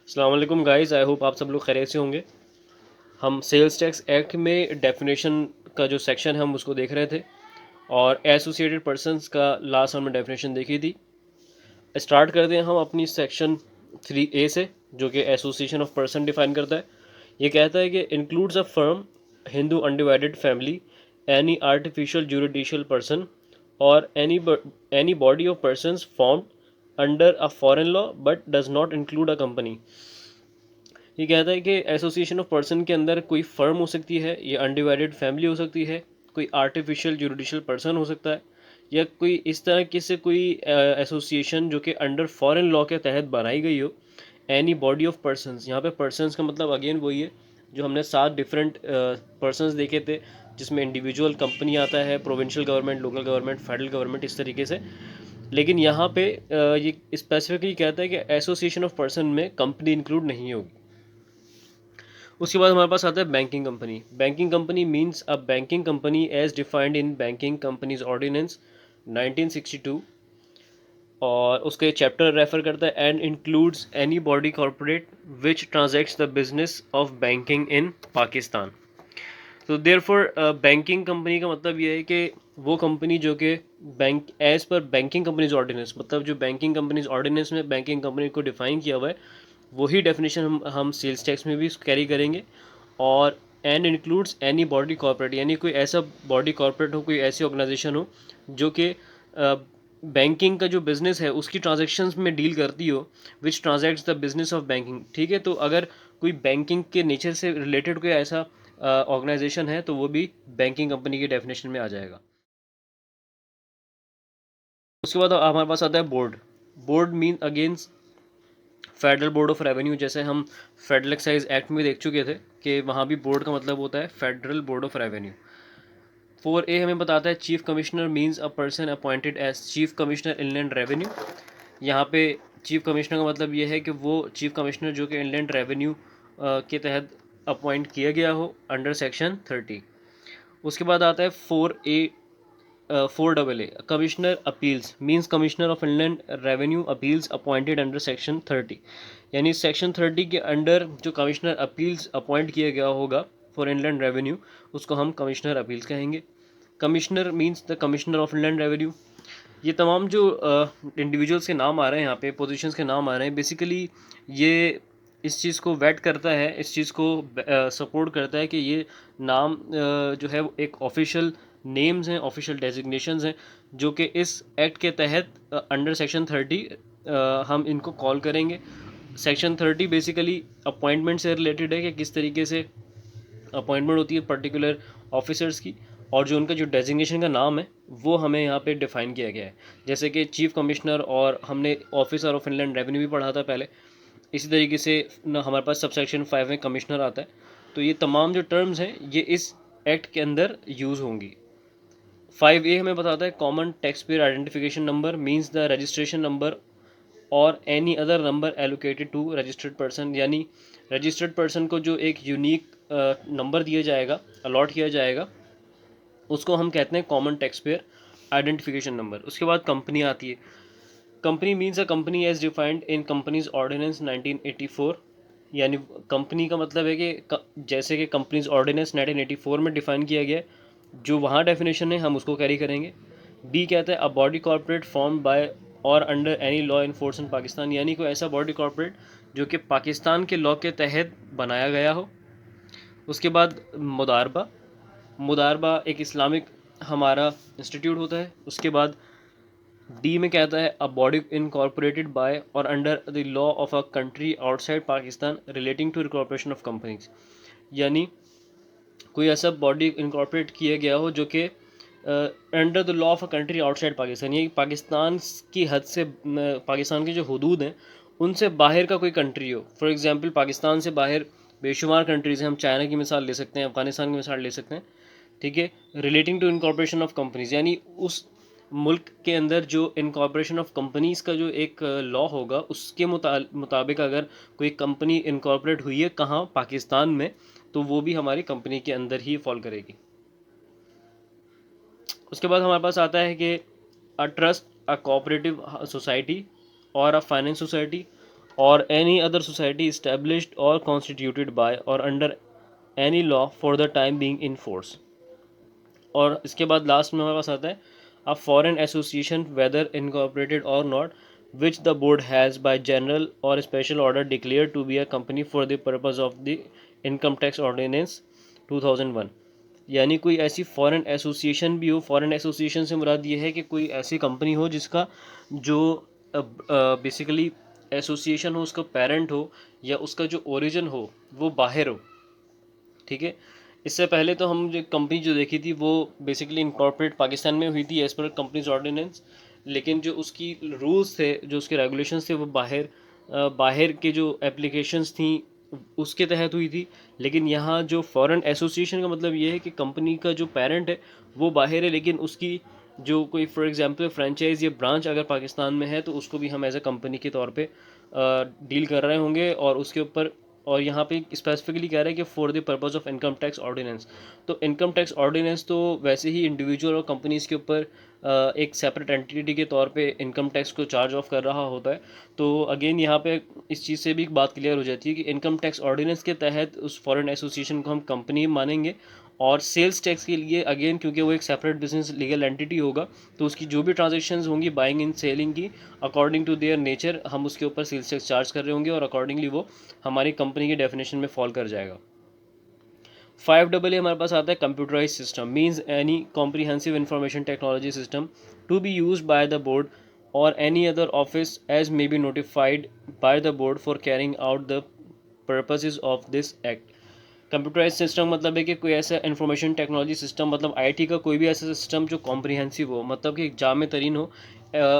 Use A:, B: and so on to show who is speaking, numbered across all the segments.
A: अस्सलाम वालेकुम guys, I hope आप सब लोग खैरियत से होंगे। हम सेल्स टैक्स एक्ट में डेफिनेशन का जो सेक्शन है हम उसको देख रहे थे और एसोसिएटेड पर्सन्स का लास्ट हमने डेफिनेशन देखी थी। स्टार्ट करते हैं हम अपनी सेक्शन 3A से, जो कि एसोसिएशन ऑफ पर्सन डिफाइन करता है। ये कहता है कि includes a firm, Hindu undivided family, any artificial juridical person और any body of persons formed under a foreign law but does not include a company. ये कहता है कि एसोसिएशन ऑफ पर्सन के अंदर कोई फर्म हो सकती है, या अनडिवाइडेड फैमिली हो सकती है, कोई आर्टिफिशियल जुडिशियल पर्सन हो सकता है, या कोई इस तरह की से कोई एसोसिएशन जो कि अंडर फॉरेन लॉ के तहत बनाई गई हो। एनी बॉडी ऑफ पर्सन्स, यहाँ पे पर्सन्स का मतलब अगेन वही है जो हमने 7 डिफरेंट पर्सन्स देखे थे, जिसमें इंडिविजुअल, कंपनी आता है, provincial government, local government, federal government, इस तरीके से। लेकिन यहाँ पे ये स्पेसिफिकली कहता है कि एसोसिएशन ऑफ पर्सन में कंपनी इंक्लूड नहीं होगी। उसके बाद हमारे पास आता है banking company. Banking company means a banking company as defined in banking companies ordinance 1962, और उसके चैप्टर रेफर करता है and includes any body corporate which transacts the business of banking in Pakistan. तो देयरफॉर बैंकिंग कंपनी का मतलब ये है कि वो कंपनी जो कि bank as per banking companies ordinance, मतलब जो बैंकिंग कंपनीज ऑर्डिनेंस में बैंकिंग कंपनी को डिफाइन किया हुआ है, वही डेफिनेशन हम सेल्स टैक्स में भी कैरी करेंगे। और and includes any body corporate, यानी कोई ऐसा बॉडी कॉर्पोरेट हो, कोई ऐसी ऑर्गेनाइजेशन हो जो कि बैंकिंग का जो बिजनेस है उसकी ट्रांजेक्शन्स में डील करती हो, विच transacts the business of banking. ठीक है, तो अगर कोई बैंकिंग के नेचर से रिलेटेड कोई ऐसा ऑर्गेनाइजेशन है तो वो भी बैंकिंग कंपनी की डेफिनेशन में आ जाएगा। उसके बाद हमारे पास आता है board. Board mean against federal board of revenue, जैसे हम फेडरल एक्साइज एक्ट में देख चुके थे कि वहाँ भी बोर्ड का मतलब होता है federal board of revenue. 4A हमें बताता है chief commissioner means a person appointed as chief commissioner inland revenue. यहाँ पे चीफ कमिश्नर का मतलब ये है कि वो चीफ कमिश्नर जो कि इनलैंड रेवेन्यू के तहत अपॉइंट किया गया हो अंडर सेक्शन 30। उसके बाद आता है 4A commissioner appeals means commissioner of inland revenue appeals appointed under section 30। यानी सेक्शन 30 के अंडर जो कमिश्नर अपील्स अपॉइंट किया गया होगा फॉर इनलैंड रेवेन्यू, उसको हम कमिश्नर अपील्स कहेंगे। Commissioner means the commissioner of inland revenue. ये तमाम जो इंडिविजुअल्स के नाम आ रहे हैं यहाँ पे, पोजीशंस के नाम आ रहे हैं, बेसिकली ये इस चीज़ को वेट करता है, इस चीज़ को सपोर्ट करता है कि ये नाम जो है वो एक ऑफिशियल नेम्स हैं, ऑफिशियल डेजिग्नेशंस हैं, जो कि इस एक्ट के तहत अंडर सेक्शन 30 हम इनको कॉल करेंगे। सेक्शन 30 बेसिकली अपॉइंटमेंट से रिलेटेड है कि किस तरीके से अपॉइंटमेंट होती है पर्टिकुलर ऑफिसर्स की, और जो उनका जो डेजिग्नेशन का नाम है वो हमें यहाँ पे डिफाइन किया गया है। जैसे कि चीफ कमिश्नर, और हमने ऑफिसर ऑफ इनलैंड रेवेन्यू भी पढ़ा था पहले। इसी तरीके से न हमारे पास सबसेक्शन 5 में कमिश्नर आता है। तो ये तमाम जो टर्म्स हैं ये इस एक्ट के अंदर यूज़ होंगी। 5A हमें बताता है common tax payer identification number means the registration number और any other number allocated to registered person. यानी रजिस्टर्ड पर्सन को जो एक यूनिक नंबर दिया जाएगा, अलॉट किया जाएगा, उसको हम कहते हैं common tax payer identification number. उसके बाद कंपनी आती है। Company means a company as defined in companies ordinance 1984। यानी कंपनी का मतलब है कि जैसे कि कंपनीज ऑर्डिनेंस 1984 में डिफाइन किया गया है, जो वहाँ डेफिनेशन है हम उसको कैरी करेंगे। बी कहता है a body corporate form by और अंडर एनी लॉ इन्फोर्स इन पाकिस्तान। यानी कोई ऐसा बॉडी कॉर्पोरेट जो कि पाकिस्तान के लॉ के तहत बनाया गया हो। उसके बाद मुदारबा। मुदारबा एक इस्लामिक हमारा इंस्टीट्यूट होता है। उसके बाद डी में कहता है अ बॉडी इनकॉर्पोरेटेड बाय और under the law of a country outside Pakistan relating to incorporation of companies. यानी कोई ऐसा बॉडी इनकॉर्पोरेट किया गया हो जो कि under the law of a country outside Pakistan, ये पाकिस्तान की हद से, पाकिस्तान की जो हदूद हैं उनसे बाहर का कोई कंट्री हो। फॉर एग्जांपल पाकिस्तान से बाहर बेशुमार कंट्रीज़ हैं, हम चाइना की मिसाल ले सकते हैं, अफगानिस्तान की मिसाल ले सकते हैं। ठीक है, relating to incorporation of companies, यानी उस मुल्क के अंदर जो इनकॉर्पोरेशन ऑफ कंपनीज़ का जो एक लॉ होगा उसके मुताबिक अगर कोई कंपनी इनकॉर्पोरेट हुई है कहाँ, पाकिस्तान में, तो वो भी हमारी कंपनी के अंदर ही फॉल करेगी। उसके बाद हमारे पास आता है कि a trust, a cooperative society और अ फाइनेंस सोसाइटी और एनी अदर सोसाइटी इस्टेब्लिश्ड और कॉन्स्टिट्यूटेड बाय और under any law for the time being in force. और इसके बाद लास्ट में हमारे पास आता है a foreign association whether incorporated और not which the board has by general और special order declare to be a company for the purpose of the income tax ordinance 2001। यानी कोई ऐसी फॉरेन एसोसिएशन भी हो, फॉरेन एसोसिएशन से मुराद ये है कि कोई ऐसी कंपनी हो जिसका जो बेसिकली एसोसिएशन हो, उसका पेरेंट हो या उसका जो ओरिजिन हो वो बाहर हो। ठीक है, इससे पहले तो हम जो कंपनी जो देखी थी वो बेसिकली इनकॉर्पोरेट पाकिस्तान में हुई थी एज पर कंपनीज ऑर्डिनेंस, लेकिन जो उसकी रूल्स थे, जो उसके रेगुलेशंस थे वो बाहर के जो एप्लीकेशंस थी उसके तहत हुई थी। लेकिन यहाँ जो फॉरेन एसोसिएशन का मतलब ये है कि कंपनी का जो पेरेंट है वो बाहर है, लेकिन उसकी जो कोई फॉर एग्जांपल फ्रेंचाइज या ब्रांच अगर पाकिस्तान में है तो उसको भी हम एज अ कंपनी के तौर पे डील कर रहे होंगे और उसके ऊपर। और यहाँ पे स्पेसिफिकली कह रहा है कि for the purpose of income tax ordinance. तो इनकम टैक्स ऑर्डिनेंस तो वैसे ही इंडिविजुअल और कंपनीज़ के ऊपर एक सेपरेट एंटिटी के तौर पे इनकम टैक्स को चार्ज ऑफ कर रहा होता है। तो अगेन यहाँ पे इस चीज़ से भी एक बात क्लियर हो जाती है कि इनकम टैक्स ऑर्डिनेंस के तहत उस फॉरेन एसोसिएशन को हम कंपनी मानेंगे। और सेल्स टैक्स के लिए अगेन क्योंकि वो एक सेपरेट बिजनेस लीगल एंटिटी होगा, तो उसकी जो भी ट्रांजेक्शंस होंगी बाइंग एंड सेलिंग की, अकॉर्डिंग टू देयर नेचर हम उसके ऊपर सेल्स टैक्स चार्ज कर रहे होंगे और अकॉर्डिंगली वो हमारी कंपनी की डेफिनेशन में फॉल कर जाएगा। 5 हमारे पास आता है computerize system means any comprehensive information technology system to be use by the board और any other office as may be notified by the board for carrying out the purposes of this act. Computerize system मतलब है कि कोई ऐसा information technology system मतलब IT का कोई भी ऐसा सिस्टम जो कॉम्प्रिहेंसिव हो, मतलब कि जामे तरीन हो,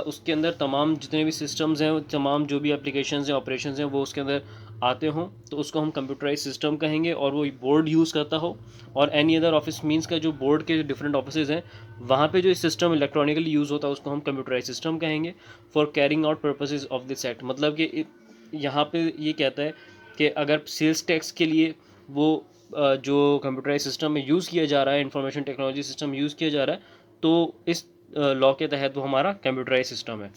A: उसके अंदर तमाम जितने भी सिस्टम्स हैं, तमाम जो भी एप्लीकेशंस हैं, ऑपरेशंस हैं, वो उसके अंदर आते हों, तो उसको हम कंप्यूटराइज सिस्टम कहेंगे। और वो बोर्ड यूज़ करता हो और एनी अदर ऑफिस मीन्स का जो बोर्ड के डिफरेंट ऑफिस हैं वहाँ पे जो सिस्टम इलेक्ट्रॉनिकली यूज़ होता है उसको हम कंप्यूटराइज सिस्टम कहेंगे for carrying out purposes of this act. मतलब कि यहाँ पे ये कहता है कि अगर सेल्स टैक्स के लिए वो जो कंप्यूटराइज सिस्टम में यूज़ किया जा रहा है, इंफॉर्मेशन टेक्नोलॉजी सिस्टम यूज़ किया जा रहा है, तो इस लॉ के तहत वो हमारा कंप्यूटराइज सिस्टम है।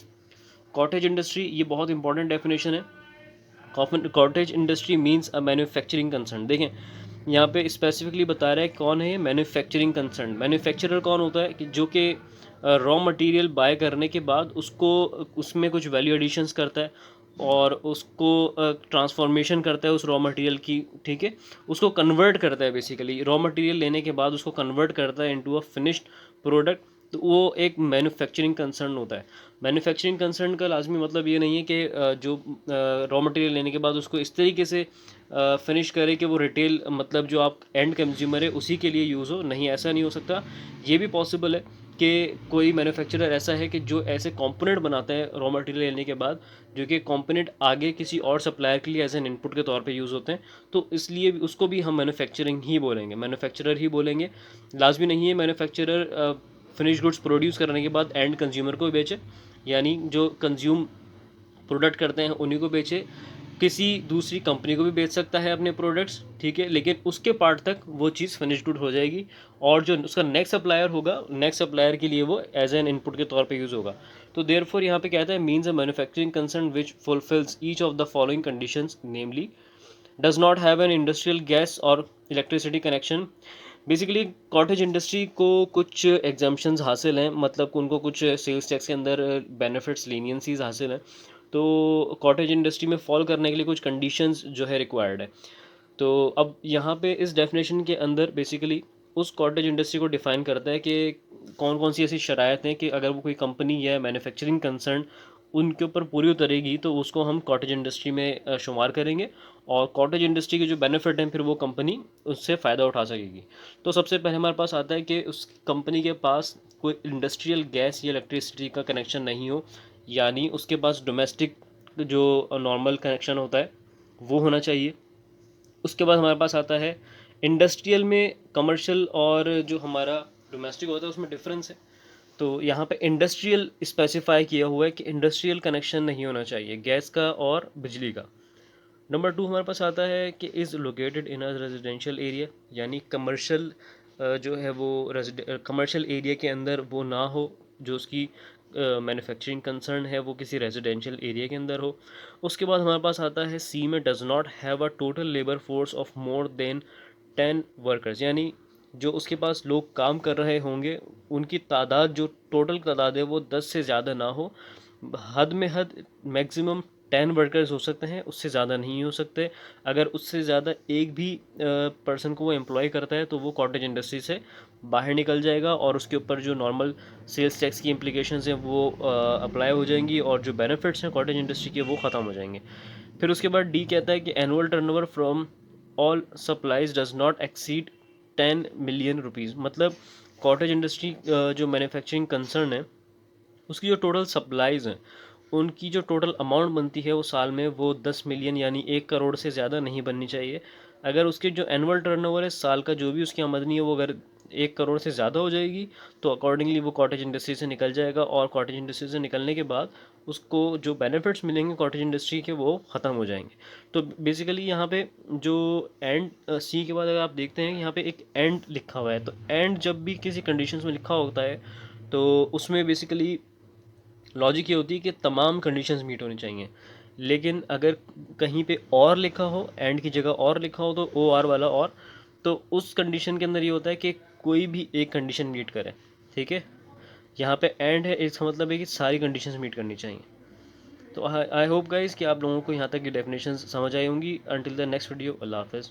A: कॉटेज इंडस्ट्री, ये बहुत इंपॉर्टेंट डेफिनेशन है। Cottage industry means a manufacturing concern. देखें यहाँ पे स्पेसिफिकली बता रहा है कौन है ये मैन्युफैक्चरिंग कंसर्न। मैन्युफैक्चरर कौन होता है कि जो कि रॉ मटेरियल बाय करने के बाद उसको उसमें कुछ वैल्यू एडिशंस करता है और उसको ट्रांसफॉर्मेशन करता है उस रॉ मटेरियल की। ठीक है, उसको कन्वर्ट करता है, बेसिकली रॉ मटेरियल लेने के बाद उसको कन्वर्ट करता है इनटू अ फिनिश्ड प्रोडक्ट। तो वो एक मैन्युफैक्चरिंग कंसर्न होता है। मैन्युफैक्चरिंग कंसर्न का लाजमी मतलब ये नहीं है कि जो रॉ मटेरियल लेने के बाद उसको इस तरीके से फिनिश करे कि वो रिटेल मतलब जो आप एंड कंज्यूमर है उसी के लिए यूज़ हो। नहीं, ऐसा नहीं हो सकता। ये भी पॉसिबल है कि कोई मैन्युफैक्चरर ऐसा है कि जो ऐसे कंपोनेंट बनाते हैं रॉ मटेरियल लेने के बाद, जो कि कंपोनेंट आगे किसी और सप्लायर के लिए एज एन इनपुट के तौर पे यूज़ होते हैं, तो इसलिए उसको भी हम मैन्युफैक्चरिंग ही बोलेंगे, मैन्युफैक्चरर ही बोलेंगे। लाजमी नहीं है मैन्युफैक्चरर फिनिश गुड्स प्रोड्यूस करने के बाद एंड कंज्यूमर को बेचे, यानी जो कंज्यूम प्रोडक्ट करते हैं उन्हीं को बेचे। किसी दूसरी कंपनी को भी बेच सकता है अपने प्रोडक्ट्स, ठीक है, लेकिन उसके पार्ट तक वो चीज़ फिनिश गुड हो जाएगी और जो उसका नेक्स्ट सप्लायर होगा, नेक्स्ट सप्लायर के लिए वो एज एन इनपुट के तौर पे यूज़ होगा। तो देयरफॉर यहाँ पे कहता है means a manufacturing concern which fulfils each of the following conditions, namely does not have an industrial gas और electricity connection. Basically cottage industry को कुछ एग्जाम्पशंस हासिल हैं, मतलब उनको कुछ सेल्स टैक्स के अंदर बेनिफिट्स लीनियंसीज हासिल हैं। तो कॉटेज इंडस्ट्री में फॉल करने के लिए कुछ कंडीशंस जो है रिक्वायर्ड है। तो अब यहाँ पे इस डेफिनेशन के अंदर बेसिकली उस कॉटेज इंडस्ट्री को डिफाइन करता है कि कौन कौन सी ऐसी शरायत हैं कि अगर वो कोई कंपनी या मैन्युफैक्चरिंग कंसर्न उनके ऊपर पूरी उतरेगी तो उसको हम कॉटेज इंडस्ट्री में शुमार करेंगे और कॉटेज इंडस्ट्री के जो बेनिफिट हैं फिर वो कंपनी उससे फ़ायदा उठा सकेगी। तो सबसे पहले हमारे पास आता है कि उस कंपनी के पास कोई इंडस्ट्रियल गैस या इलेक्ट्रिसिटी का कनेक्शन नहीं हो, यानी उसके पास डोमेस्टिक जो नॉर्मल कनेक्शन होता है वो होना चाहिए। उसके बाद हमारे पास आता है इंडस्ट्रियल में कमर्शियल और जो हमारा डोमेस्टिक होता है उसमें डिफरेंस है। तो यहाँ पे इंडस्ट्रियल स्पेसिफाई किया हुआ है कि इंडस्ट्रियल कनेक्शन नहीं होना चाहिए गैस का और बिजली का। नंबर 2 हमारे पास आता है कि is located in a residential area, यानी कमर्शियल जो है वो कमर्शियल एरिया के अंदर वो ना हो, जो उसकी मैन्युफैक्चरिंग कंसर्न है वो किसी रेजिडेंशियल एरिया के अंदर हो। उसके बाद हमारे पास आता है सी में, does not have a total labour force of more than 10 workers, यानी जो उसके पास लोग काम कर रहे होंगे उनकी तादाद, जो टोटल तादाद है वो 10 से ज़्यादा ना हो। हद में हद मैक्सिमम 10 वर्कर्स हो सकते हैं, उससे ज़्यादा नहीं हो सकते। अगर उससे ज़्यादा एक भी पर्सन को वो एम्प्लॉय करता है तो वो कॉटेज इंडस्ट्री से बाहर निकल जाएगा और उसके ऊपर जो नॉर्मल सेल्स टैक्स की इम्प्लीकेशंस हैं वो अप्लाई हो जाएंगी और जो बेनिफिट्स हैं कॉटेज इंडस्ट्री के वो ख़त्म हो जाएंगे। फिर उसके बाद डी कहता है कि annual turnover from all supplies does not exceed 10 million rupees. मतलब कॉटेज इंडस्ट्री जो मैन्युफैक्चरिंग कंसर्न है उसकी जो टोटल सप्लाईज हैं उनकी जो टोटल अमाउंट बनती है वो साल में वो 10 मिलियन यानी 1 करोड़ से ज़्यादा नहीं बननी चाहिए। अगर उसके जो एनुअल टर्नओवर है साल का जो भी उसकी आमदनी है वो अगर 1 करोड़ से ज़्यादा हो जाएगी तो अकॉर्डिंगली वो कॉटेज इंडस्ट्री से निकल जाएगा और कॉटेज इंडस्ट्री से निकलने के बाद उसको जो बेनिफिट्स मिलेंगे कॉटेज इंडस्ट्री के वो ख़त्म हो जाएंगे। तो बेसिकली यहाँ पे जो एंड सी के बाद अगर आप देखते हैं यहाँ पे एक एंड लिखा हुआ है, तो एंड जब भी किसी कंडीशंस में लिखा होता है तो उसमें बेसिकली लॉजिक ये होती है कि तमाम कंडीशंस मीट होनी चाहिए। लेकिन अगर कहीं पे और लिखा हो, एंड की जगह और लिखा हो तो ओ आर वाला और, तो उस कंडीशन के अंदर ये होता है कि कोई भी एक कंडीशन मीट करे। ठीक है, यहाँ पे एंड है इसका मतलब है कि सारी कंडीशंस मीट करनी चाहिए। तो आई होप गाइस कि आप लोगों को यहाँ तक की डेफिनेशन समझ आई होंगी। अंटिल द नेक्स्ट वीडियो, अल्लाह हाफ़िज़।